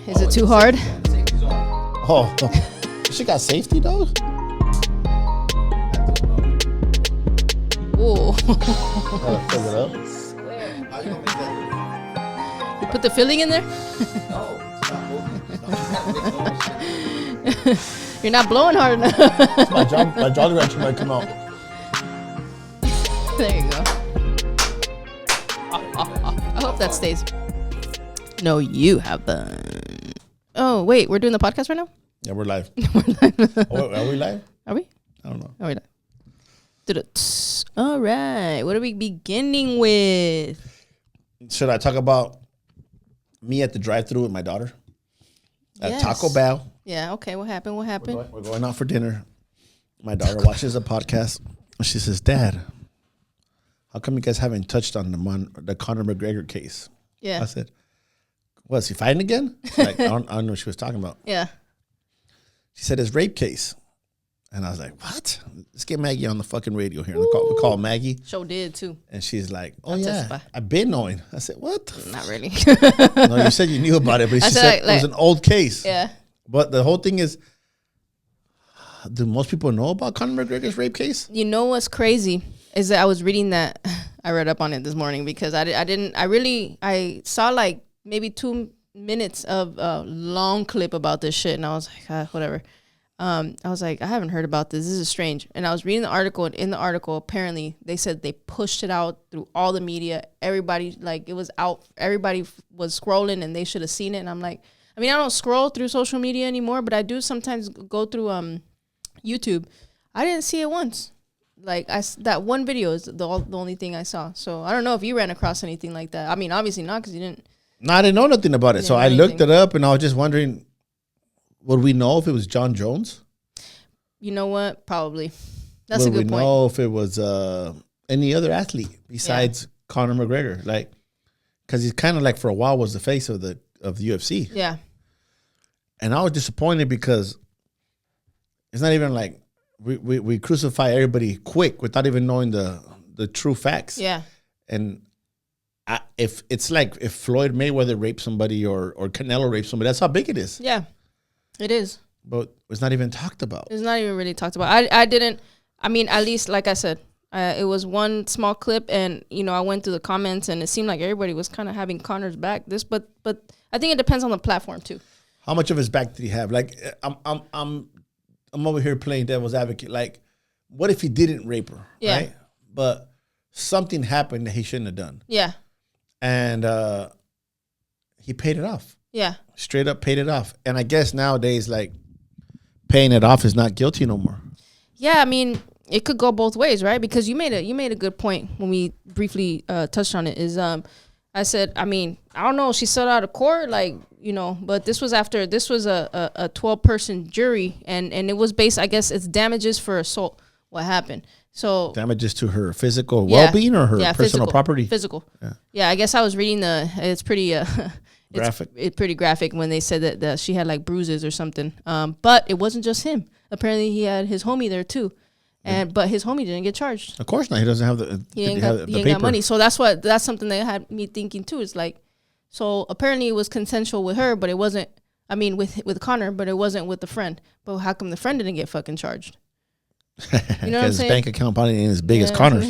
Is it too hard? Oh, she got safety though. Ooh. Fill it up. You put the filling in there? You're not blowing hard enough. My jaw direction might come out. There you go. I hope that stays. No, you haven't. Oh, wait. We're doing the podcast right now? Yeah, we're live. Oh, are we live? are we? I don't know. Are we live? All right. What are we beginning with? Should I talk about me at the drive-thru with my daughter? At Taco Bell. Yeah, okay. What happened? We're going out for dinner. My daughter watches a podcast. She says, Dad, how come you guys haven't touched on the Connor McGregor case? Yeah. I said, what, is he fighting again? Like, I don't know what she was talking about. Yeah. She said, his rape case. And I was like, what? Let's get Maggie on the fucking radio here. We call Maggie. Show did, too. And she's like, oh, I'll yeah, testify. I've been knowing. I said, what? Not really. No, you said you knew about it, but she said it was an old case. Yeah. But the whole thing is, do most people know about Conor McGregor's rape case? You know what's crazy is that I was reading that. I read up on it this morning because I saw like maybe 2 minutes of a long clip about this shit. And I was like, whatever. I was like, I haven't heard about this. This is strange. And I was reading the article, and in the article, apparently they said they pushed it out through all the media. Everybody, like, it was out. Everybody was scrolling, and they should have seen it. And I'm like, I mean, I don't scroll through social media anymore, but I do sometimes go through YouTube. I didn't see it once. Like, that one video is the only thing I saw. So I don't know if you ran across anything like that. I mean, obviously not, because you didn't. No, I didn't know nothing about it. So I looked it up, and I was just wondering, would we know if it was John Jones? You know what? Probably. That's a good point. Would we know if it was any other athlete besides Conor McGregor? Like, because he's kind of like, for a while, was the face of the UFC. Yeah. And I was disappointed because it's not even like we crucify everybody quick without even knowing the true facts. Yeah. And if it's like if Floyd Mayweather raped somebody or Canelo raped somebody, that's how big it is. Yeah. It is. But it's not even talked about. It's not even really talked about. I mean, at least, like I said, it was one small clip, and, you know, I went through the comments, and it seemed like everybody was kind of having Connor's back. But I think it depends on the platform, too. How much of his back did he have? Like, I'm over here playing devil's advocate. Like, what if he didn't rape her, right? But something happened that he shouldn't have done. Yeah. And he paid it off. Yeah. Straight up paid it off. And I guess nowadays, like, paying it off is not guilty no more. Yeah, I mean, it could go both ways, right? Because you made a good point when we briefly touched on it. Is I said, I mean, I don't know, she settled out of court, like, you know, but this was a 12-person jury, and it was based, I guess, it's damages for assault. What happened? So damages to her physical well-being or her personal property? Physical. Yeah, I guess I was reading it's pretty graphic. It's pretty graphic when they said that she had like bruises or something. But it wasn't just him. Apparently he had his homie there too. But his homie didn't get charged. Of course not. He doesn't have the he ain't got money. So that's something that had me thinking too. It's like, so apparently it was consensual with her, but it wasn't, I mean, with Connor, but it wasn't with the friend. But how come the friend didn't get fucking charged? You know what I'm saying? His bank account probably ain't as big as Connor's.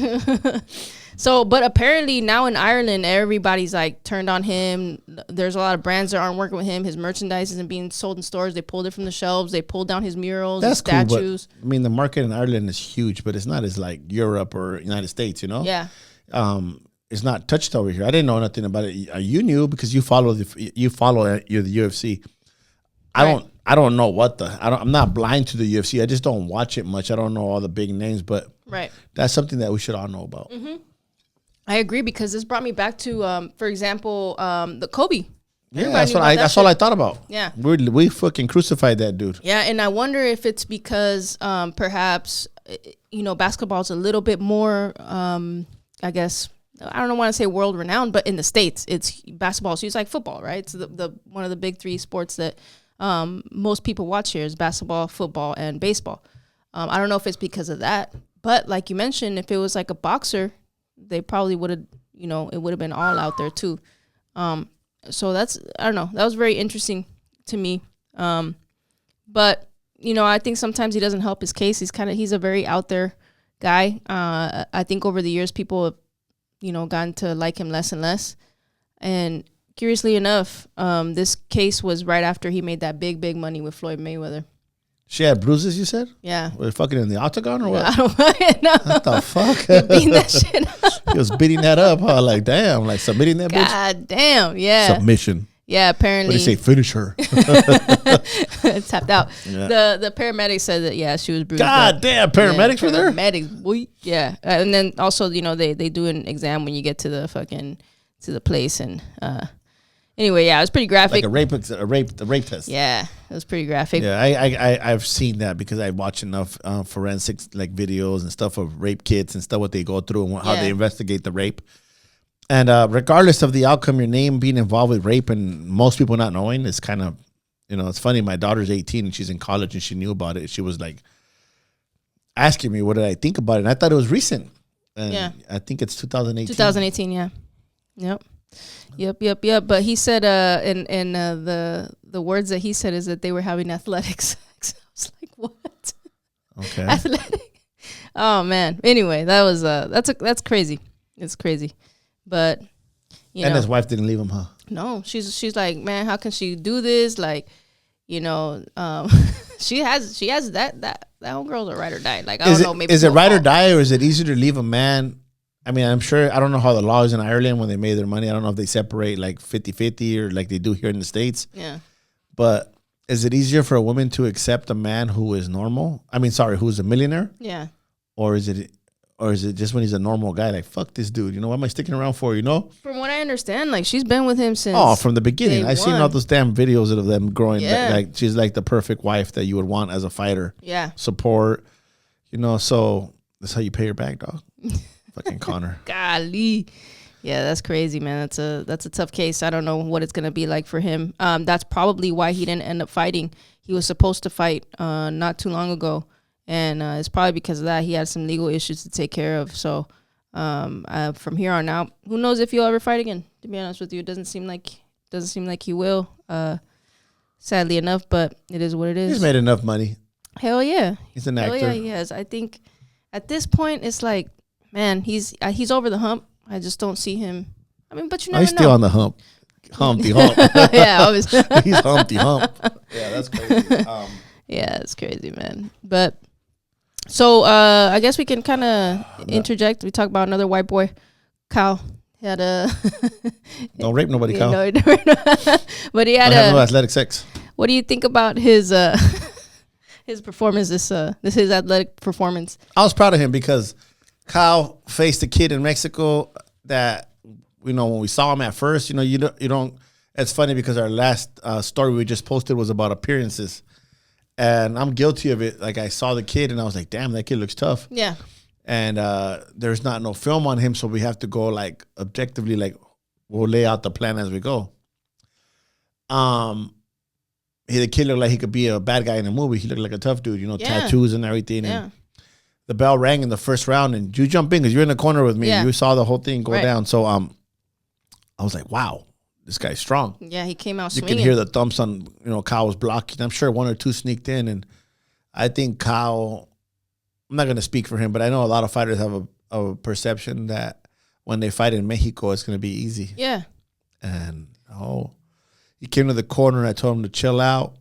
So, but apparently now in Ireland, everybody's like turned on him. There's a lot of brands that aren't working with him. His merchandise isn't being sold in stores. They pulled it from the shelves. They pulled down his murals, his statues. Cool, but, I mean, the market in Ireland is huge, but it's not as like Europe or United States, you know? Yeah. It's not touched over here. I didn't know nothing about it. You knew because you follow the UFC. I don't know I'm not blind to the UFC. I just don't watch it much. I don't know all the big names, but that's something that we should all know about. Mm-hmm. I agree, because this brought me back to, for example, the Kobe. Yeah, that's all I thought about. Yeah. We fucking crucified that dude. Yeah, and I wonder if it's because perhaps, you know, basketball's a little bit more, I guess, I don't want to say world renowned, but in the States, it's basketball. So it's like football, right? It's the one of the big three sports that most people watch here is basketball, football, and baseball. I don't know if it's because of that, but like you mentioned, if it was like a boxer, they probably would have, you know, it would have been all out there too. So I don't know. That was very interesting to me. But you know, I think sometimes he doesn't help his case. He's a very out there guy. I think over the years people have, you know, gotten to like him less and less. And curiously enough, this case was right after he made that big money with Floyd Mayweather. She had bruises, you said? Yeah. Were they fucking in the octagon or what? I don't know. What the fuck? Beating that shit up. He was beating that up, huh? Like, damn. Like, submitting that bitch? God damn, yeah. Submission. Yeah, apparently. What do you say? Finish her. Tapped out. Yeah. The paramedics said that, yeah, she was bruised. God damn, paramedics were there? Paramedics, boy. Yeah. And then also, you know, they do an exam when you get to the place. And anyway, yeah, it was pretty graphic. Like a rape test. Yeah, it was pretty graphic. Yeah, I've seen that because I watch enough forensics like videos and stuff of rape kits and stuff, what they go through and how they investigate the rape. And regardless of the outcome, your name being involved with rape and most people not knowing is kind of, you know, it's funny. My daughter's 18 and she's in college and she knew about it. She was like asking me, what did I think about it? And I thought it was recent. And yeah. I think it's 2018. 2018, yeah. Yep. But he said, and the words that he said is that they were having athletic sex. I was like, what? Okay. Athletic. Oh man. Anyway, that's crazy. It's crazy. But you know, his wife didn't leave him, huh? No, she's like, man, how can she do this? Like, you know, she has that homegirl's a ride or die. Like, I don't know, maybe is it ride or die, or is it easier to leave a man? I mean, I'm sure, I don't know how the law is in Ireland when they made their money. I don't know if they separate like 50-50 or like they do here in the States. Yeah. But is it easier for a woman to accept a man who is normal? I mean, sorry, who's a millionaire? Yeah. Or is it just when he's a normal guy, like, fuck this dude, you know, what am I sticking around for, you know? From what I understand, like, she's been with him since from the beginning. I've seen all those damn videos of them growing. Yeah. Like, she's like the perfect wife that you would want as a fighter. Yeah. Support, you know, so that's how you pay her back, dog. Fucking Connor. Golly. Yeah, that's crazy, man. That's a tough case. I don't know what it's going to be like for him. That's probably why he didn't end up fighting. He was supposed to fight not too long ago. And it's probably because of that he had some legal issues to take care of. So from here on out, who knows if he'll ever fight again? To be honest with you, it doesn't seem like he will. Sadly enough, but it is what it is. He's made enough money. Hell yeah, he's an actor. Hell yeah, he has. I think at this point, it's like, man, he's over the hump. I just don't see him. I mean, but you never know. He's still on the hump. Humpty hump. Yeah, obviously. He's Humpty Hump. Yeah, that's crazy. Yeah, it's crazy, man. But. So I guess we can kind of interject. We talk about another white boy, Kyle. He had a don't rape nobody, Kyle. No, but he had no athletic sex. What do you think about his performance? This his athletic performance. I was proud of him because Kyle faced a kid in Mexico that, you know, when we saw him at first, you know, you don't. It's funny because our last story we just posted was about appearances. And I'm guilty of it. Like, I saw the kid and I was like, damn, that kid looks tough. Yeah. And there's no film on him, so we have to go, like, objectively, like, we'll lay out the plan as we go. The kid looked like he could be a bad guy in a movie. He looked like a tough dude, you know, tattoos and everything. Yeah. And the bell rang in the first round, and you jump in because you're in the corner with me. Yeah. And you saw the whole thing go down. So I was like, wow. This guy's strong. Yeah, he came out swinging. You could hear the thumps on, you know, Kyle was blocking. I'm sure one or two sneaked in. And I think Kyle, I'm not going to speak for him, but I know a lot of fighters have a perception that when they fight in Mexico, it's going to be easy. Yeah. And, he came to the corner and I told him to chill out,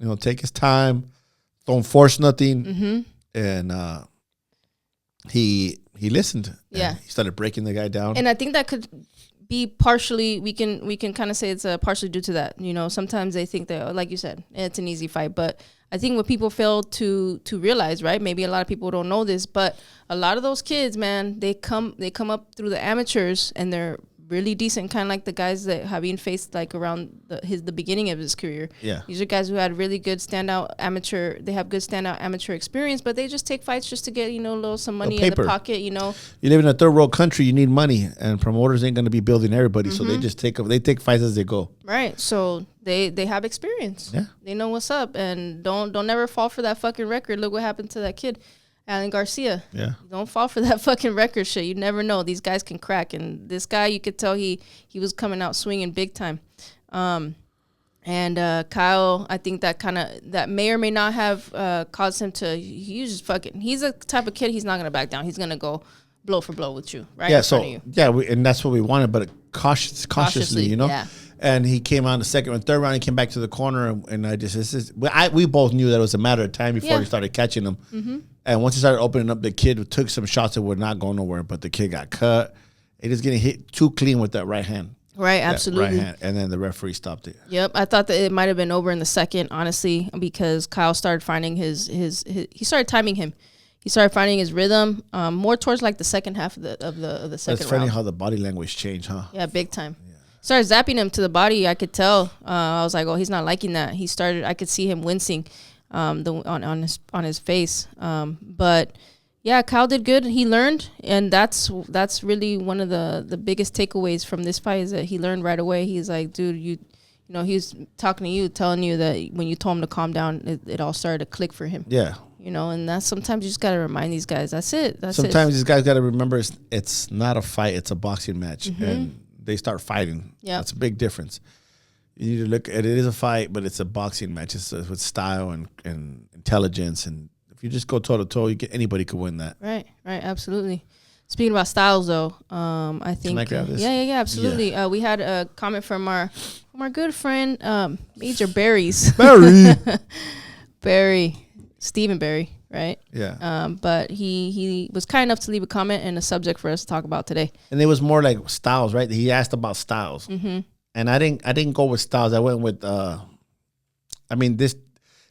you know, take his time, don't force nothing. Mm-hmm. And he listened. Yeah. He started breaking the guy down. And I think that could be partially, we can kind of say it's partially due to that. You know, sometimes they think that, like you said, it's an easy fight. But I think what people fail to realize, right? Maybe a lot of people don't know this, but a lot of those kids, man, they come up through the amateurs and they're really decent, kind of like the guys that Javier faced like around the beginning of his career. Yeah. These are guys who had really good standout amateur. They have good standout amateur experience, but they just take fights just to get, you know, some money in the pocket, you know. You live in a third world country, you need money, and promoters ain't going to be building everybody, so they just take fights as they go. Right. So they have experience. Yeah. They know what's up, and don't never fall for that fucking record. Look what happened to that kid, Alan Garcia. Yeah. Don't fall for that fucking record shit. You never know. These guys can crack. And this guy, you could tell he was coming out swinging big time. And And Kyle, I think that may or may not have caused him to. He's just fucking. He's a type of kid. He's not gonna back down. He's gonna go blow for blow with you, right? Yeah. So and that's what we wanted, but cautiously, you know. Yeah. And he came on the second and third round. He came back to the corner, and we both knew that it was a matter of time before he started catching him. Mm-hmm. And once he started opening up, the kid took some shots that would not go nowhere, but the kid got cut. He just getting hit too clean with that right hand. Right, absolutely. Right hand, and then the referee stopped it. Yep, I thought that it might have been over in the second, honestly, because Kyle started finding his he started timing him. He started finding his rhythm more towards like the second half of the second round. It's funny how the body language changed, huh? Yeah, big time. Yeah. Started zapping him to the body. I could tell. I was like, oh, he's not liking that. I could see him wincing on his face. But yeah, Kyle did good. He learned, and that's really one of the biggest takeaways from this fight is that he learned right away. He's like, dude, you know, he's talking to you, telling you that when you told him to calm down, it all started to click for him. Yeah. You know, and that's sometimes you just got to remind these guys. That's it. Sometimes these guys got to remember it's not a fight. It's a boxing match. Mm-hmm. And they start fighting. Yeah. That's a big difference. You need to look at it is a fight, but it's a boxing match. It's with style and intelligence. And if you just go toe-to-toe, anybody could win that. Right, absolutely. Speaking about styles, though, I think... Can I grab this? Yeah, absolutely. Yeah. We had a comment from our good friend, Major Barry's. Stephen Barry, right? Yeah. But he was kind enough to leave a comment and a subject for us to talk about today. And it was more like styles, right? He asked about styles. Mm-hmm. And I didn't go with styles. I went with,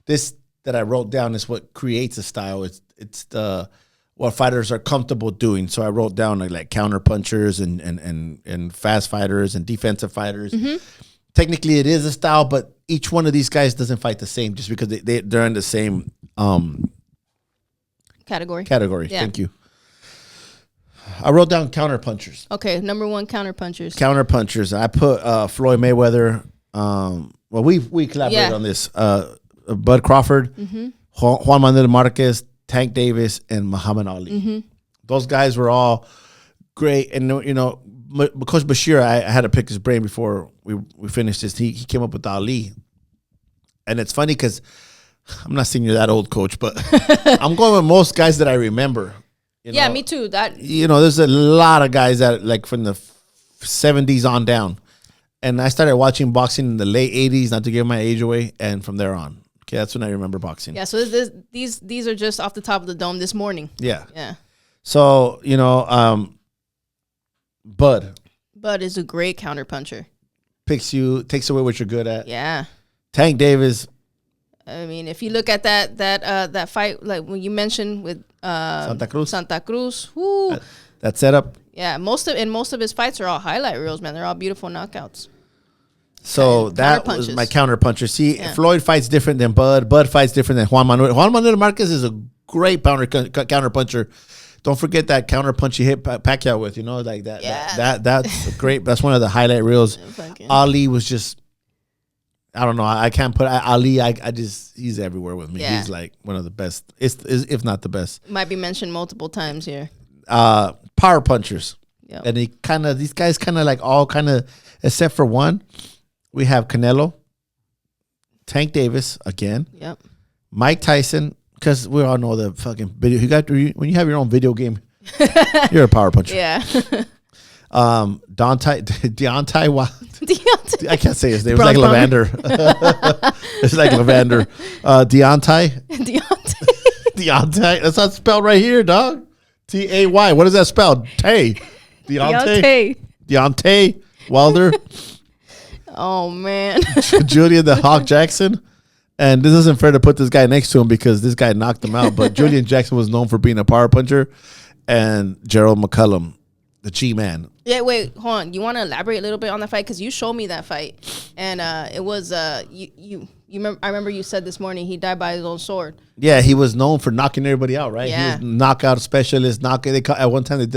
this that I wrote down is what creates a style. It's what fighters are comfortable doing. So I wrote down like counter punchers and fast fighters and defensive fighters. Mm-hmm. Technically, it is a style, but each one of these guys doesn't fight the same just because they're in the same category. Yeah. Thank you. I wrote down counter punchers. Okay, number one, counter punchers. Counter punchers. I put Floyd Mayweather. We collaborated on this. Bud Crawford, mm-hmm. Juan Manuel Marquez, Tank Davis, and Muhammad Ali. Mm-hmm. Those guys were all great. And, you know, Coach Bashir, I had to pick his brain before we finished this. He came up with Ali. And it's funny because I'm not saying you're that old, Coach, but I'm going with most guys that I remember. You know, me too. There's a lot of guys that like from the 70s on down. And I started watching boxing in the late 80s, not to give my age away, and from there on. Okay, that's when I remember boxing. Yeah, so these are just off the top of the dome this morning. Yeah. So, Bud is a great counter puncher. Takes away what you're good at. Yeah. Tank Davis. I mean, if you look at that fight, like when you mentioned with Santa Cruz, whoo, that setup. Yeah, most of his fights are all highlight reels, man. They're all beautiful knockouts. So that was my counter puncher. See, Floyd fights different than Bud. Bud fights different than Juan Manuel. Juan Manuel Marquez is a great counter puncher. Don't forget that counter punch he hit Pacquiao with. You know, like that. Yeah. That's great. That's one of the highlight reels. Ali was just, I don't know. I can't put Ali. He's everywhere with me. Yeah. He's like one of the best, if not the best. Might be mentioned multiple times here. Power punchers. Yep. And these guys kind of like all kind of, except for one. We have Canelo, Tank Davis again. Yep. Mike Tyson, because we all know the fucking video. When you have your own video game, you're a power puncher. Yeah. Deontay. I can't say his name. It's like Lavender. It's like Lavender. Deontay. That's not spelled right here, dog. Tay. What is that spelled? Deontay Wilder. Oh, man. Julian the Hawk Jackson. And this isn't fair to put this guy next to him because this guy knocked him out. But Julian Jackson was known for being a power puncher. And Gerald McCullum, the G-Man. Yeah, wait, hold on. You want to elaborate a little bit on that fight? Because you showed me that fight. And it was, you remember, I remember you said this morning he died by his own sword. Yeah, he was known for knocking everybody out, right? Yeah. He was knockout specialist. At one time they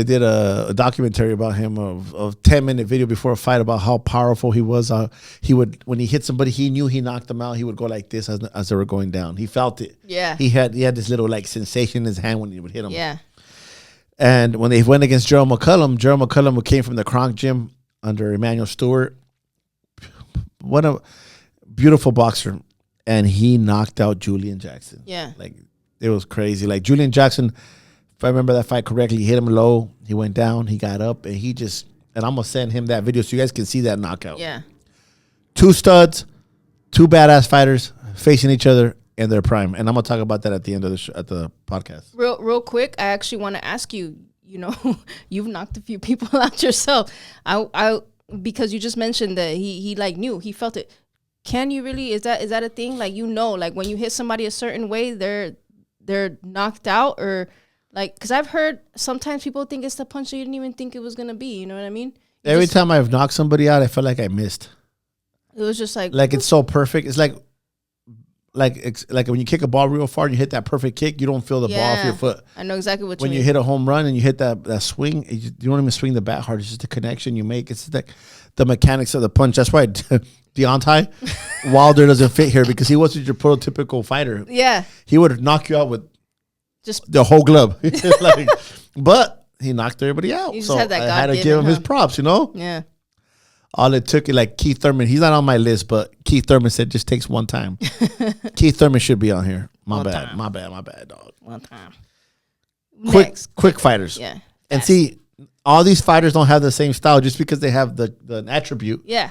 did a documentary about him of 10-minute video before a fight about how powerful he was. He would, when he hit somebody, he knew he knocked them out. He would go like this as they were going down. He felt it. Yeah. He had this little like sensation in his hand when he would hit him. Yeah. And when they went against Gerald McCullum, who came from the Kronk gym under Emmanuel Stewart, beautiful boxer, and he knocked out Julian Jackson. Yeah. Like, it was crazy. Like, Julian Jackson, if I remember that fight correctly, he hit him low. He went down. He got up, and and I'm going to send him that video so you guys can see that knockout. Yeah. 2 studs, 2 badass fighters facing each other in their prime. And I'm going to talk about that at the end of the podcast. Real quick, I actually want to ask you, you've knocked a few people out yourself. I because you just mentioned that he like knew, he felt it. Can you really, is that a thing? Like, like when you hit somebody a certain way, they're knocked out, or like, because I've heard sometimes people think it's the punch that you didn't even think it was going to be. You know what I mean? Every time I've knocked somebody out, I felt like I missed. It was just like it's so perfect. It's like when you kick a ball real far and you hit that perfect kick, you don't feel the ball off your foot. I know exactly what you mean. When you hit a home run and you hit that swing, you don't even swing the bat hard. It's just the connection you make. It's like the mechanics of the punch. That's why Deontay Wilder doesn't fit here, because he wasn't your prototypical fighter. Yeah. He would knock you out with just the whole glove. But he knocked everybody out. You just so had that I had to give him his props, Yeah. All it took, like Keith Thurman, he's not on my list, but Keith Thurman said just takes one time. Keith Thurman should be on here. My bad, dog. One time. Quick fighters. Yeah. And see, all these fighters don't have the same style just because they have the attribute. Yeah.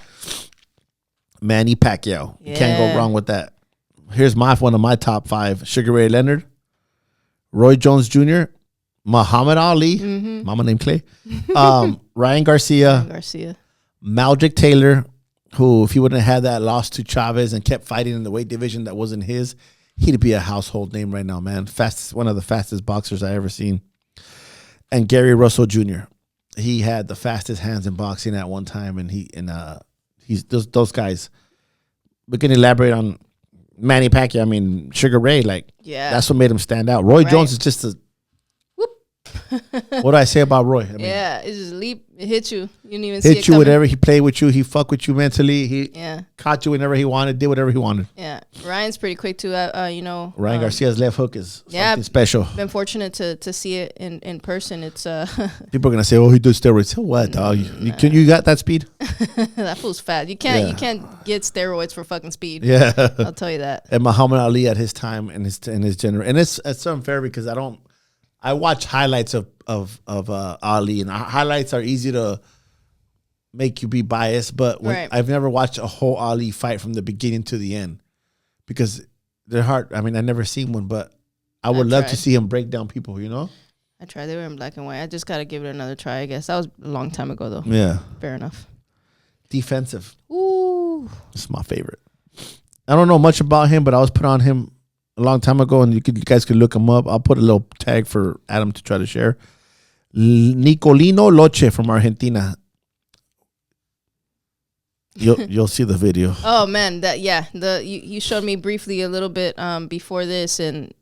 Manny Pacquiao. You can't go wrong with that. Here's one of my top 5. Sugar Ray Leonard, Roy Jones Jr., Muhammad Ali, mama named Clay, Ryan Garcia. Maldrick Taylor, who, if he wouldn't have had that loss to Chavez and kept fighting in the weight division that wasn't his, he'd be a household name right now, man. One of the fastest boxers I ever seen. And Gary Russell Jr. He had the fastest hands in boxing at one time, and he's those guys. We can elaborate on Manny Pacquiao. I mean, Sugar Ray, that's what made him stand out. Roy Jones is just what do I say about Roy? I mean, it just it hit you. You didn't even see it hit you coming. whatever. He played with you. He fucked with you mentally. He caught you whenever he wanted, did whatever he wanted. Yeah, Ryan's pretty quick too. Ryan Garcia's left hook is something special. Been fortunate to see it in person. It's people are gonna say, "Oh, he does steroids." So what? Dog? You got that speed? That fool's fast. You can't get steroids for fucking speed. Yeah, I'll tell you that. And Muhammad Ali at his time and his generation, and it's unfair because I watch highlights of Ali, and highlights are easy to make you be biased, but I've never watched a whole Ali fight from the beginning to the end because they're hard. I mean, I've never seen one, but I would love to see him break down people, I tried. They were in black and white. I just got to give it another try, I guess. That was a long time ago, though. Yeah. Fair enough. Defensive. Ooh. It's my favorite. I don't know much about him, but I was put on him a long time ago, and you guys could look him up. I'll put a little tag for Adam to try to share. Nicolino Loche from Argentina. You'll see the video. Oh man, you showed me briefly a little bit before this, and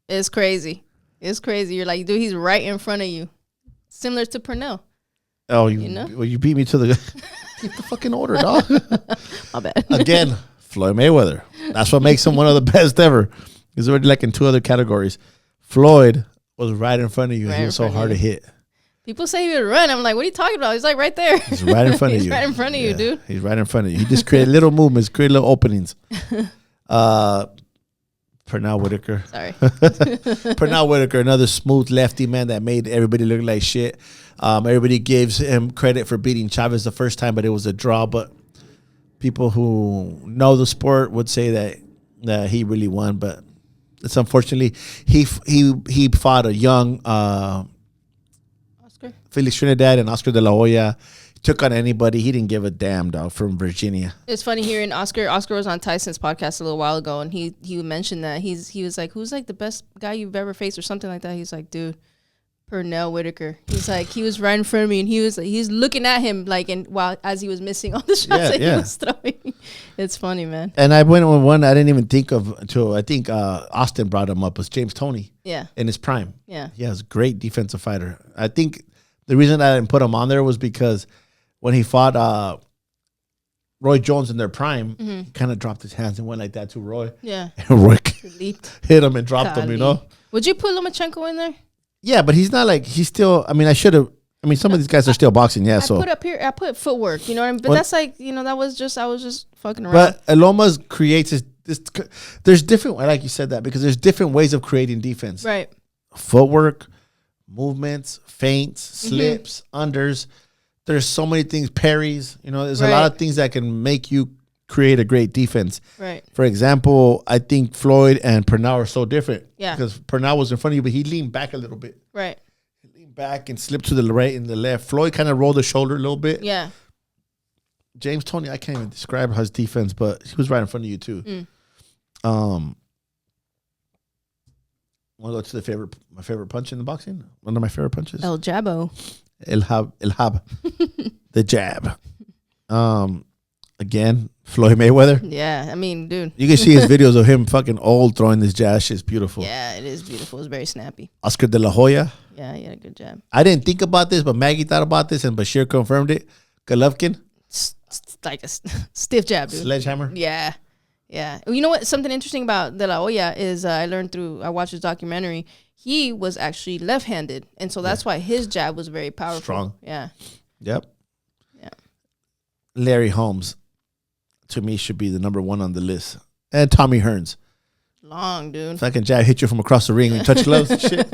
it's crazy. It's crazy. You're like, dude, he's right in front of you, similar to Pernell. Oh, you beat me to the fucking order, dog. My bad. Again, Floyd Mayweather. That's what makes him one of the best ever. He's already in 2 other categories. Floyd was right in front of you. He was so hard to hit. People say he would run. I'm like, what are you talking about? He's like right there. He's right in front of you. He's right in front of you, dude. He's right in front of you. He just created little movements, created little openings. Pernell Whitaker. Sorry. Pernell Whitaker, another smooth lefty, man, that made everybody look like shit. Everybody gives him credit for beating Chavez the first time, but it was a draw. But people who know the sport would say that he really won, but it's unfortunately he fought a young Oscar Felix Trinidad and Oscar de la Hoya. He took on anybody. He didn't give a damn, dog, from Virginia. It's funny hearing Oscar. Oscar was on Tyson's podcast a little while ago, and he mentioned that he was like, who's like the best guy you've ever faced or something like that. He's like, dude, Pernell Whitaker. He's like, he was right in front of me, and he's looking at him like, and while as he was missing all the shots that he was throwing. It's funny, man. And I went on one I didn't even think of until I think Austin brought him up, was James Toney. Yeah. In his prime. Yeah. He has a great defensive fighter. I think the reason I didn't put him on there was because when he fought Roy Jones in their prime, he kind of dropped his hands and went like that to Roy. Yeah. And Roy hit him and dropped him, Would you put Lomachenko in there? Yeah, but he's not like, he's still, I mean, I should have, I mean, some of these guys are still boxing. Yeah, I put footwork. You know what I mean? But that's like, that was just, I was just fucking around. But Lomas creates this. There's different, like you said that, because there's different ways of creating defense. Right. Footwork, movements, feints, slips, unders. There's so many things, parries. There's a lot of things that can make you create a great defense. Right. For example, I think Floyd and Pernell are so different. Yeah. Because Pernell was in front of you, but he leaned back a little bit. Right. He leaned back and slipped to the right and the left. Floyd kind of rolled the shoulder a little bit. Yeah. James Toney, I can't even describe his defense, but he was right in front of you too. Want to go to my favorite punch in the boxing? One of my favorite punches. El Jabo. El Hab. The jab. Again, Floyd Mayweather. Yeah, I mean, dude. You can see his videos of him fucking old throwing this jab. Shit's beautiful. Yeah, it is beautiful. It's very snappy. Oscar de la Hoya. Yeah, he had a good jab. I didn't think about this, but Maggie thought about this, and Bashir confirmed it. Golovkin. It's like a stiff jab, dude. Sledgehammer. Yeah. Yeah. You know what? Something interesting about De La Hoya is I watched his documentary. He was actually left-handed. And so that's why his jab was very powerful. Strong. Yeah. Yep. Yeah. Larry Holmes, to me, should be the number one on the list. And Tommy Hearns. Long, dude. Fucking jab hit you from across the ring and touch gloves and shit.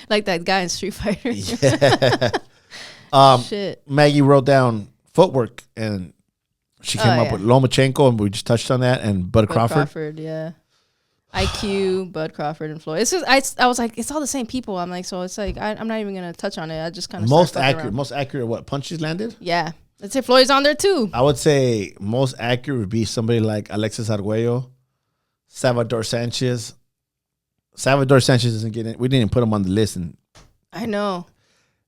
Like that guy in Street Fighter. Yeah. Shit. Maggie wrote down footwork, and she came up with Lomachenko, and we just touched on that, and Bud Crawford. Yeah. IQ, Bud Crawford, and Floyd. It's just, I was like, it's all the same people. I'm like, so it's like, I'm not even going to touch on it. I just kind of most accurate what punches landed? Yeah. Let's say Floyd's on there too. I would say most accurate would be somebody like Alexis Arguello, Salvador Sanchez. Salvador Sanchez isn't getting, we didn't put him on the list. And I know.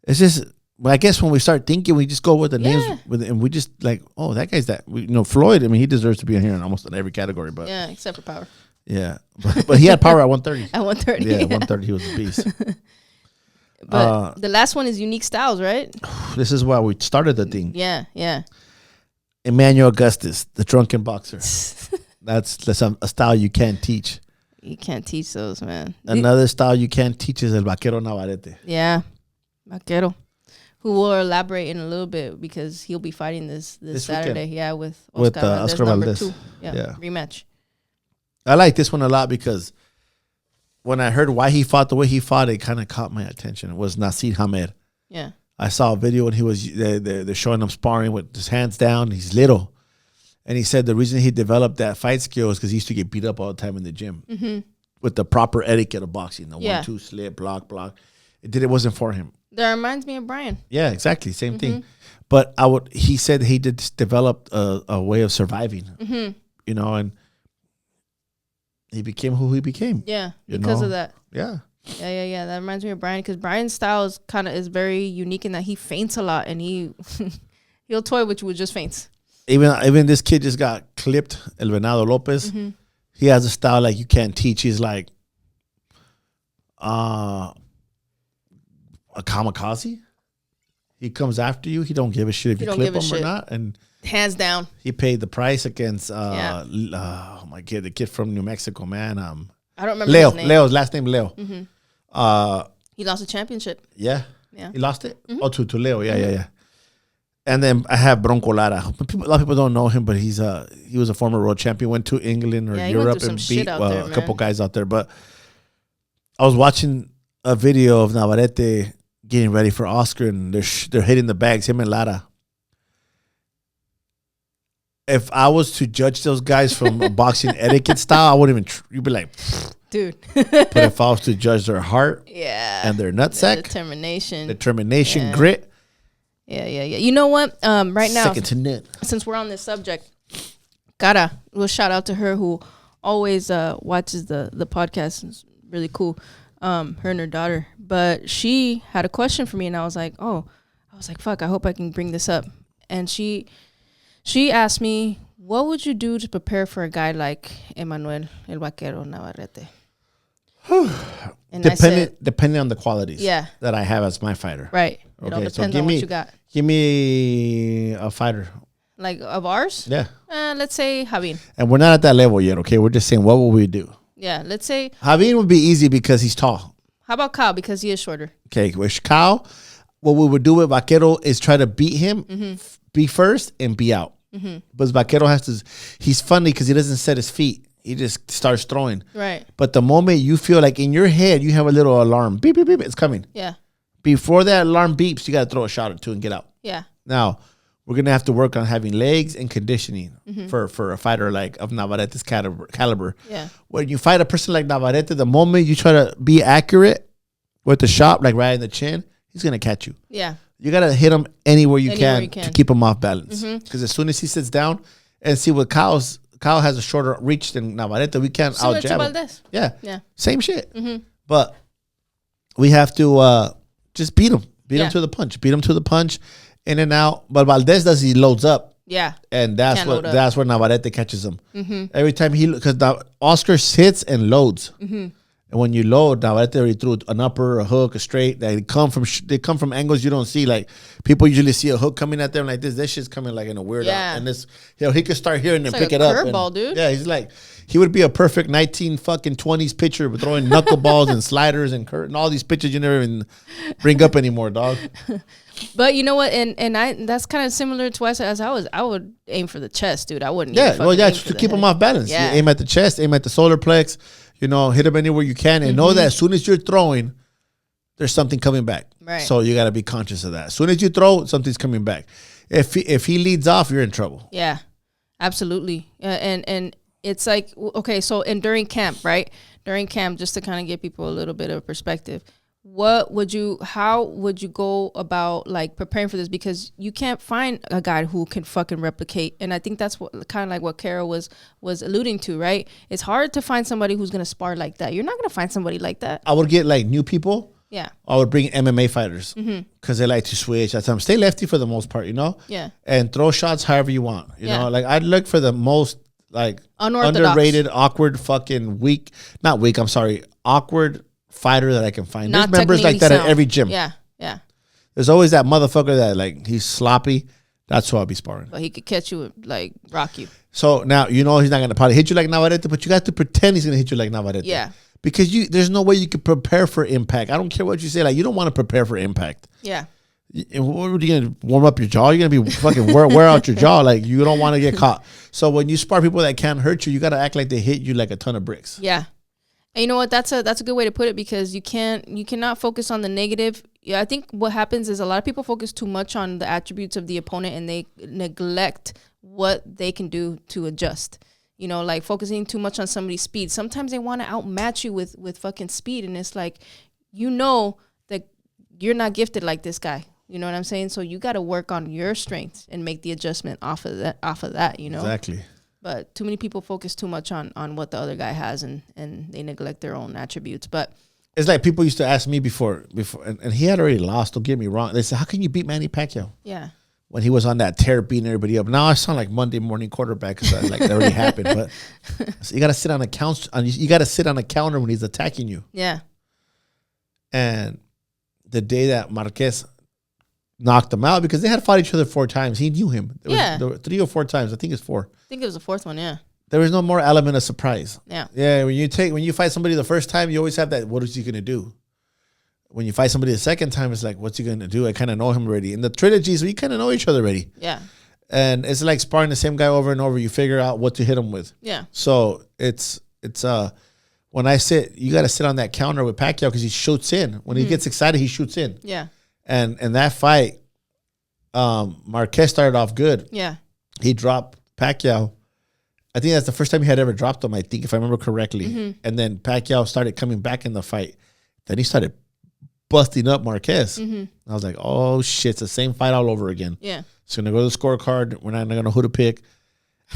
It's just, but I guess when we start thinking, we just go with the names, and we just like, oh, that guy's that. Floyd. I mean, he deserves to be in here in almost in every category, but yeah, except for power. Yeah, but he had power at 130. At 130, yeah, 130, he was a beast. But the last one is unique styles, right? This is why we started the thing. Yeah, yeah. Emmanuel Augustus, the drunken boxer. That's a style you can't teach. You can't teach those, man. Another style you can't teach is el vaquero Navarrete. Yeah, vaquero. Who will elaborate in a little bit because he'll be fighting this Saturday. Weekend. Yeah, with Oscar Valdez. 2. Yeah, rematch. I like this one a lot because when I heard why he fought the way he fought, it kind of caught my attention. It was Naseed Hamed. Yeah. I saw a video when he was they're showing him sparring with his hands down. He's little. And he said the reason he developed that fight skill is because he used to get beat up all the time in the gym with the proper etiquette of boxing. The 1-2 slip, block. It wasn't for him. That reminds me of Brian. Yeah, exactly. Same thing. But he said he did develop a way of surviving, and he became who he became. Yeah, because of that. Yeah. Yeah. That reminds me of Brian because Brian's style is very unique in that he feints a lot and he'll toy with you with just feints. Even this kid just got clipped, El Venado Lopez. He has a style like you can't teach. He's like a kamikaze. He comes after you. He don't give a shit if you clip him or not. And hands down. He paid the price against oh my God, the kid from New Mexico, man. I don't remember his name. Leo's last name Leo. He lost a championship. Yeah. He lost it? Oh, to Leo. Yeah. And then I have Bronco Lara. A lot of people don't know him, but he was a former world champion. Went to England or Europe and beat a couple guys out there. But I was watching a video of Navarrete getting ready for Oscar, and they're hitting the bags, him and Lara. If I was to judge those guys from a boxing etiquette style, I wouldn't even. You'd be like, dude. But if I was to judge their heart, and their nutsack, determination, grit. Yeah. You know what? Right now, second to none. Since we're on this subject, we'll shout out to her who always watches the podcast. It's really cool. Her and her daughter. But she had a question for me, and I was like, fuck, I hope I can bring this up. And she asked me, what would you do to prepare for a guy like Emmanuel El Vaquero Navarrete? And depending on the qualities that I have as my fighter. Right. It all depends on what you got. Give me a fighter. Like of ours? Yeah. Let's say Javin. And we're not at that level yet, okay? We're just saying, what will we do? Yeah, let's say... Javin would be easy because he's tall. How about Kyle? Because he is shorter. Okay, with Kyle, what we would do with Vaquero is try to beat him, be first, and be out. But Vaquero has to, he's funny because he doesn't set his feet. He just starts throwing. Right. But the moment you feel like in your head, you have a little alarm. Beep, beep, beep. It's coming. Yeah. Before that alarm beeps, you got to throw a shot or two and get out. Yeah. Now, we're going to have to work on having legs and conditioning for a fighter like of Navarette's caliber. Yeah. When you fight a person like Navarrete, the moment you try to be accurate with the shot, like right in the chin, he's going to catch you. Yeah. You got to hit him anywhere you can to keep him off balance. Because as soon as he sits down and see what Kyle has a shorter reach than Navarrete, we can't out jab him. Valdez. Yeah. Same shit. But we have to just beat him. Beat him to the punch. Beat him to the punch. In and out. But Valdez he loads up. Yeah. And that's where Navarrete catches him. Every time because Oscar sits and loads. And when you load, Navarrete already threw an upper, a hook, a straight. They come from angles you don't see. Like people usually see a hook coming at them like this. This shit's coming like in a weird and this he could start here and then pick it up. Curveball, dude. Yeah, he would be a perfect 1920s pitcher with throwing knuckleballs and sliders and all these pitches you never even bring up anymore, dog. But you know what, and that's kind of similar to what I would aim for the chest, dude. I wouldn't. To keep him off balance. Yeah. You aim at the chest, aim at the solar plex. Hit him anywhere you can, and know that as soon as you're throwing, there's something coming back. Right. So you got to be conscious of that. As soon as you throw, something's coming back. If he leads off, you're in trouble. Yeah, absolutely. And it's like, okay, so during camp, right? During camp, just to kind of give people a little bit of perspective. How would you go about like preparing for this? Because you can't find a guy who can fucking replicate. And I think that's what kind of like what Carol was alluding to, right? It's hard to find somebody who's going to spar like that. You're not going to find somebody like that. I would get like new people. Yeah. I would bring MMA fighters because they like to switch. I tell them, stay lefty for the most part, Yeah. And throw shots however you want. You know, like I'd look for the most like underrated, awkward, fucking awkward fighter that I can find. There's members like that at every gym. Yeah. There's always that motherfucker that like he's sloppy. That's who I'll be sparring. But he could catch you and like rock you. So now he's not gonna probably hit you like Navarrete, but you got to pretend he's gonna hit you like Navarrete. Yeah. Because there's no way you can prepare for impact. I don't care what you say. Like you don't want to prepare for impact. Yeah. And what are you gonna warm up your jaw? You're gonna be fucking wear out your jaw. Like you don't want to get caught. So when you spar people that can't hurt you, you gotta act like they hit you like a ton of bricks. Yeah. And you know what? That's a good way to put it because you cannot focus on the negative. Yeah, I think what happens is a lot of people focus too much on the attributes of the opponent and they neglect what they can do to adjust. Like focusing too much on somebody's speed. Sometimes they want to outmatch you with fucking speed, and it's like, that you're not gifted like this guy. You know what I'm saying? So you got to work on your strengths and make the adjustment off of that. Exactly. But too many people focus too much on what the other guy has and they neglect their own attributes. But it's like people used to ask me before, and he had already lost. Don't get me wrong. They said, "How can you beat Manny Pacquiao?" Yeah. When he was on that tear, beating everybody up. Now I sound like Monday morning quarterback because that already happened. But so you got to sit on a couch. You got to sit on a counter when he's attacking you. Yeah. And the day that Marquez knocked him out, because they had fought each other 4 times. He knew him. There were 3 or 4 times. I think it's 4. I think it was the 4th one. Yeah. There was no more element of surprise. Yeah. Yeah. When you fight somebody the first time, you always have that. What is he gonna do? When you fight somebody the second time, it's like, what's he gonna do? I kind of know him already. In the trilogies, we kind of know each other already. Yeah. And it's like sparring the same guy over and over. You figure out what to hit him with. Yeah. So it's when I sit, you got to sit on that counter with Pacquiao because he shoots in. When he gets excited, he shoots in. Yeah. And that fight, Marquez started off good. Yeah. He dropped Pacquiao. I think that's the first time he had ever dropped him, I think, if I remember correctly. And then Pacquiao started coming back in the fight. Then he started busting up Marquez. I was like, oh, shit, it's the same fight all over again. Yeah. It's going to go to the scorecard. We're not going to know who to pick.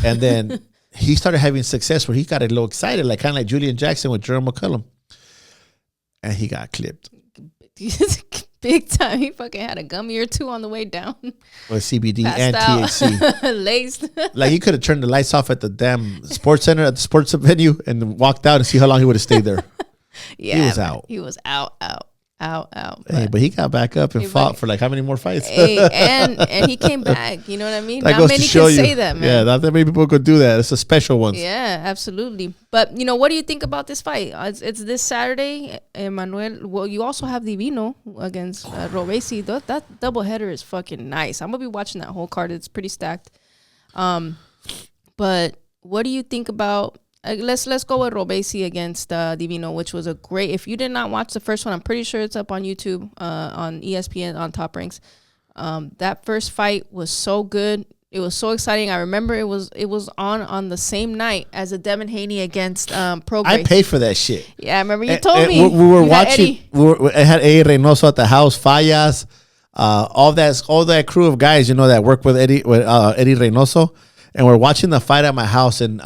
And then he started having success where he got a little excited, like kind of like Julian Jackson with Jerome McCullum. And he got clipped. Big time. He fucking had a gummy or 2 on the way down. With CBD and THC. Laced. Like he could have turned the lights off at the damn sports center at the sports venue and walked out and see how long he would have stayed there. Yeah. He was out. He was out. Hey, but he got back up and fought for like how many more fights? Hey, and he came back. You know what I mean? That Not many can say that, man. Yeah, not that many people could do that. It's a special one. Yeah, absolutely. But what do you think about this fight? It's this Saturday, Emmanuel. Well, you also have Divino against Robesi. That doubleheader is fucking nice. I'm gonna be watching that whole card. It's pretty stacked. But what do you think about? Let's go with Robesi against Divino, which was a great. If you did not watch the first one, I'm pretty sure it's up on YouTube, on ESPN, on Top Ranks. That first fight was so good. It was so exciting. I remember it was on the same night as a Devin Haney against Prograis. I paid for that shit. Yeah, I remember you told me. We were watching. I had Eddie Reynoso at the house, Fallas, all that crew of guys, that work with Eddie Reynoso, and we're watching the fight at my house, and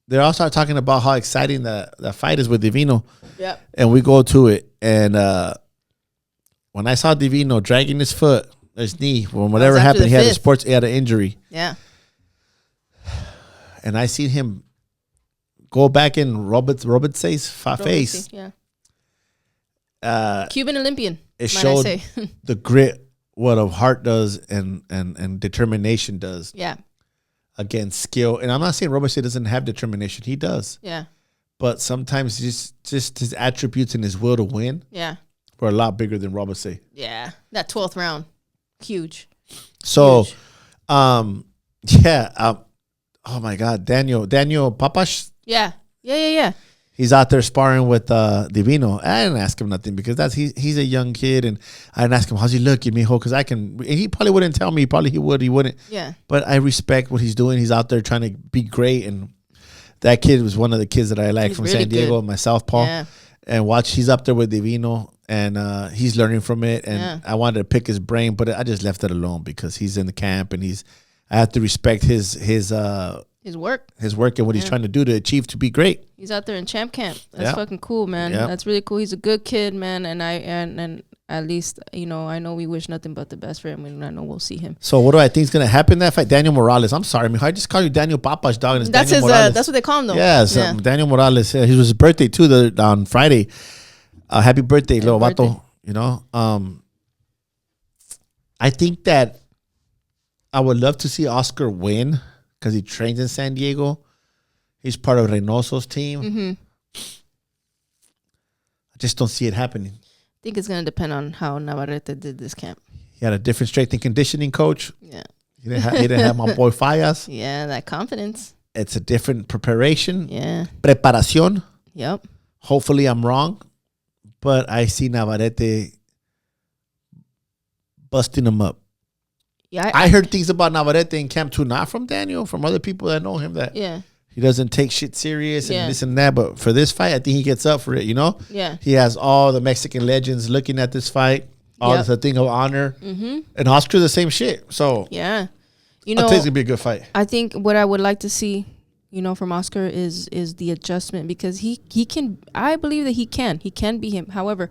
they all start talking about how exciting the fight is with Divino. Yep. And we go to it, and when I saw Divino dragging his foot, his knee, when whatever happened, he had an injury. Yeah. And I seen him go back in Robertson's face. Yeah. Uh, Cuban Olympian. It showed the grit, what a heart does, and determination does. Yeah. Against skill. And I'm not saying Robertson doesn't have determination. He does. Yeah. But sometimes just his attributes and his will to win were a lot bigger than Robertson. Yeah. That 12th round. Huge. So, huge. Oh my God, Daniel Papas. Yeah. He's out there sparring with Divino. I didn't ask him nothing because he's a young kid, and I didn't ask him how's he looking, mijo, because he probably wouldn't tell me. He wouldn't. Yeah. But I respect what he's doing. He's out there trying to be great, and that kid was one of the kids that I like from really San Diego, my southpaw. Yeah. And he's up there with Divino, and he's learning from it. And I wanted to pick his brain, but I just left it alone because he's in the camp, and I have to respect his work and what he's trying to do to achieve to be great. He's out there in champ camp. That's fucking cool, man. Yeah. That's really cool. He's a good kid, man. And and at least, I know we wish nothing but the best for him, and I know we'll see him. So what do I think is going to happen in that fight? Daniel Morales. I'm sorry, I just call you Daniel Papas, dog. And that's Daniel Morales. That's what they call him, though. Yes, Daniel Morales. It was his birthday, too, on Friday. Happy birthday, little vato. I think that I would love to see Oscar win because he trains in San Diego. He's part of Reynoso's team. Mm-hmm. I just don't see it happening. I think it's going to depend on how Navaratte did this camp. He had a different strength and conditioning coach. Yeah. He didn't have my boy Fallas. Yeah, that confidence. It's a different preparation. Yeah. Preparación. Yep. Hopefully I'm wrong, but I see Navaratte busting him up. Yeah, I heard things about Navaratte in camp too, not from Daniel, from other people that know him, that he doesn't take shit serious and this and that. But for this fight, I think he gets up for it, Yeah. He has all the Mexican legends looking at this fight. It's a thing of honor. Mm-hmm. And Oscar, the same shit. So, yeah. I think it's going to be a good fight. I think what I would like to see, from Oscar is the adjustment, because he can, I believe that he can be him. However,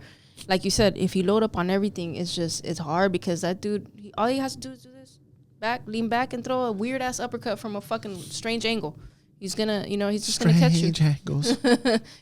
like you said, if he load up on everything, it's hard, because that dude, all he has to do is do this, lean back and throw a weird ass uppercut from a fucking strange angle. He's gonna, he's just gonna catch you. Angles.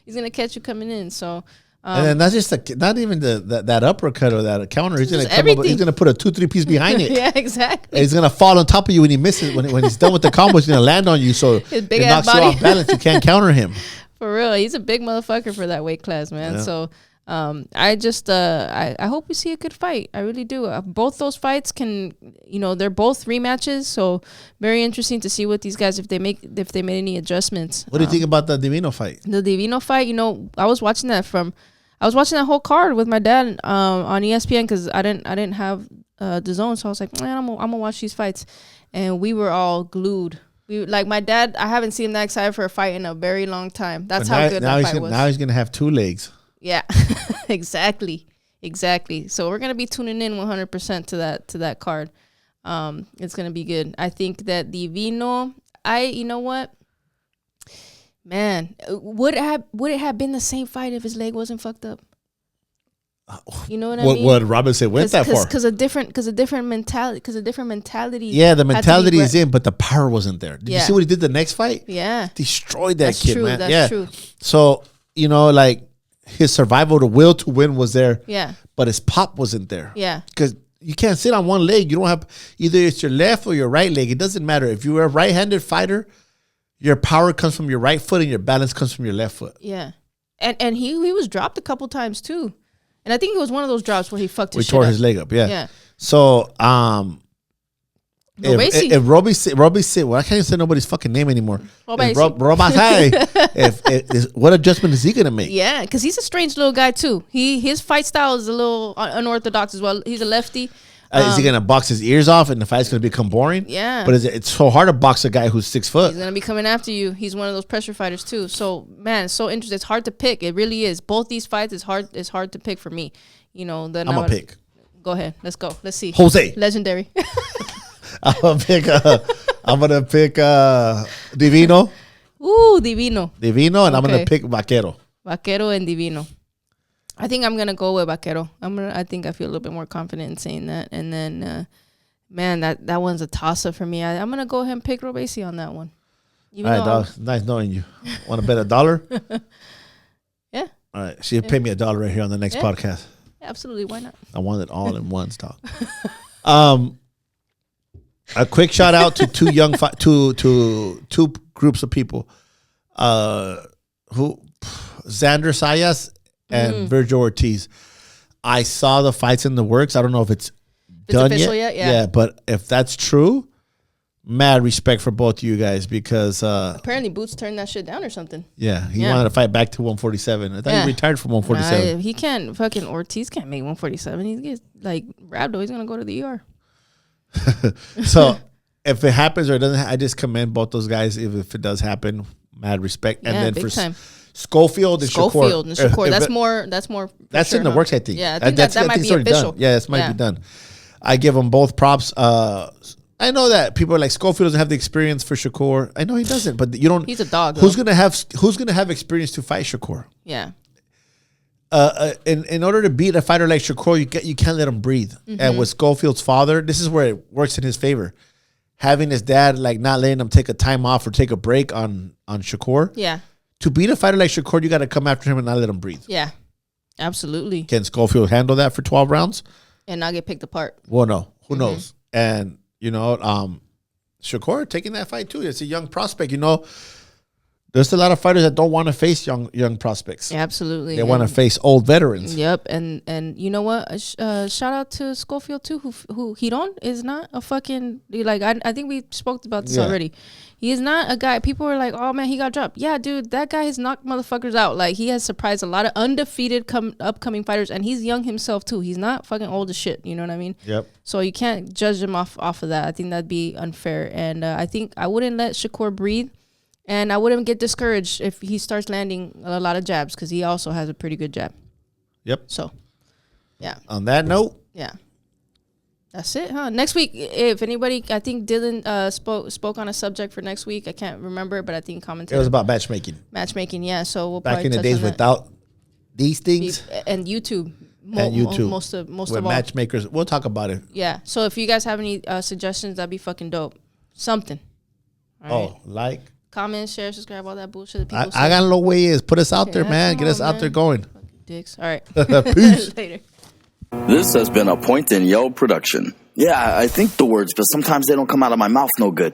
He's gonna catch you coming in. So, and then that's just not even that uppercut or that counter. He's gonna come up, he's gonna put a 2-3 piece behind it. Yeah, exactly. And he's gonna fall on top of you when he misses. When he's done with the combo, he's gonna land on you. So his big it knocks body. you off balance. You can't counter him. For real, he's a big motherfucker for that weight class, man. Yeah. So. I just I hope we see a good fight. I really do. Both those fights can, they're both rematches, so very interesting to see what these guys, if they made any adjustments. What do you think about the Divino fight? The Divino fight, I was watching that whole card with my dad on ESPN, because I didn't have the zone, so I was like, man, I'm gonna watch these fights, and we were all glued. Like my dad, I haven't seen him that excited for a fight in a very long time. That's how good that fight was. Now he's gonna have 2 legs. Yeah, exactly. So we're gonna be tuning in 100% to that card. It's gonna be good. I think that Divino, you know what, man, would it have been the same fight if his leg wasn't fucked up? You know what I mean? What Robinson went that for? Because a different mentality. Yeah, the mentality is in, but the power wasn't there. Did you see what he did the next fight? Yeah, destroyed that kid, man. That's true. So like. his survival, the will to win was there. Yeah. But his pop wasn't there. Yeah. Because you can't sit on one leg. You don't have either it's your left or your right leg. It doesn't matter. If you're a right-handed fighter, your power comes from your right foot and your balance comes from your left foot. Yeah. And he was dropped a couple times too. And I think it was one of those drops where he fucked his shit tore up. his leg up. Yeah. Yeah. So if Robbie sit, well, I can't even say nobody's fucking name anymore. What adjustment is he gonna make? Yeah, because he's a strange little guy too. His fight style is a little unorthodox as well. He's a lefty. Is he gonna box his ears off and the fight's gonna become boring? Yeah. But it's so hard to box a guy who's 6 foot. He's gonna be coming after you. He's one of those pressure fighters too. So man, it's so interesting. It's hard to pick. It really is. Both these fights is hard. It's hard to pick for me. You know. I'm gonna pick. Go ahead. Let's go. Let's see. Jose. Legendary. I'm gonna pick Divino. Ooh, Divino. Divino, and I'm gonna pick Vaquero. Vaquero and Divino. I think I'm gonna go with Vaquero. I think I feel a little bit more confident in saying that. And then, man, that one's a toss up for me. I'm gonna go ahead and pick Robesi on that one. All right, dog. Nice knowing you. Want to bet $1? Yeah. All right. She'll pay me $1 right here on the next podcast. Absolutely. Why not? I want it all in one stock. A quick shout out to two groups of people, who Xander Sayas and Virgil Ortiz. I saw the fights in the works. I don't know if it's done yet. Yeah, but if that's true, mad respect for both of you guys because apparently Boots turned that shit down or something. Yeah, he wanted to fight back to 147. I thought he retired from 147. He can't. Fucking Ortiz can't make 147. He gets like Rabdo. He's gonna go to the ER. So if it happens or it doesn't, I just commend both those guys. If it does happen, mad respect. And then for time. Schofield and Shakur. That's in the works, I think. Yeah, I think that might be official. Done. Yeah, this might be done. I give them both props. I know that people are like Schofield doesn't have the experience for Shakur. I know he doesn't, but you don't. He's a dog. Who's gonna have experience to fight Shakur? Yeah. In order to beat a fighter like Shakur, you can't let him breathe. And with Schofield's father, this is where it works in his favor. Having his dad like not letting him take a time off or take a break on Shakur. Yeah. To beat a fighter like Shakur, you got to come after him and not let him breathe. Yeah, absolutely. Can Schofield handle that for 12 rounds? And not get picked apart? Well, no. Who knows? And, Shakur taking that fight too. It's a young prospect, There's a lot of fighters that don't want to face young prospects. Yeah, absolutely. They want to face old veterans. Yep, and you know what? Shout out to Schofield too, who Hiron is not a fucking I think we spoke about this already. He is not a guy. People were like, "Oh man, he got dropped." Yeah, dude, that guy has knocked motherfuckers out. Like he has surprised a lot of undefeated upcoming fighters, and he's young himself too. He's not fucking old as shit. You know what I mean? Yep. So you can't judge him off of that. I think that'd be unfair, and I think I wouldn't let Shakur breathe. And I wouldn't get discouraged if he starts landing a lot of jabs because he also has a pretty good jab. Yep. So, yeah. On that note. Yeah. That's it, huh? Next week, if anybody, I think Dylan spoke on a subject for next week. I can't remember, but I think commented. It was about matchmaking. Matchmaking, yeah. So we'll back in the days without these things. And YouTube. Most of all. Matchmakers. We'll talk about it. Yeah. So if you guys have any suggestions, that'd be fucking dope. Something. All right. Comment, share, subscribe, all that bullshit. That people I got no way is. Put us out there, man. Get us out there going. Fucking dicks. All right. Peace. Later. This has been a Point and Yell production. Yeah, I think the words, but sometimes they don't come out of my mouth no good.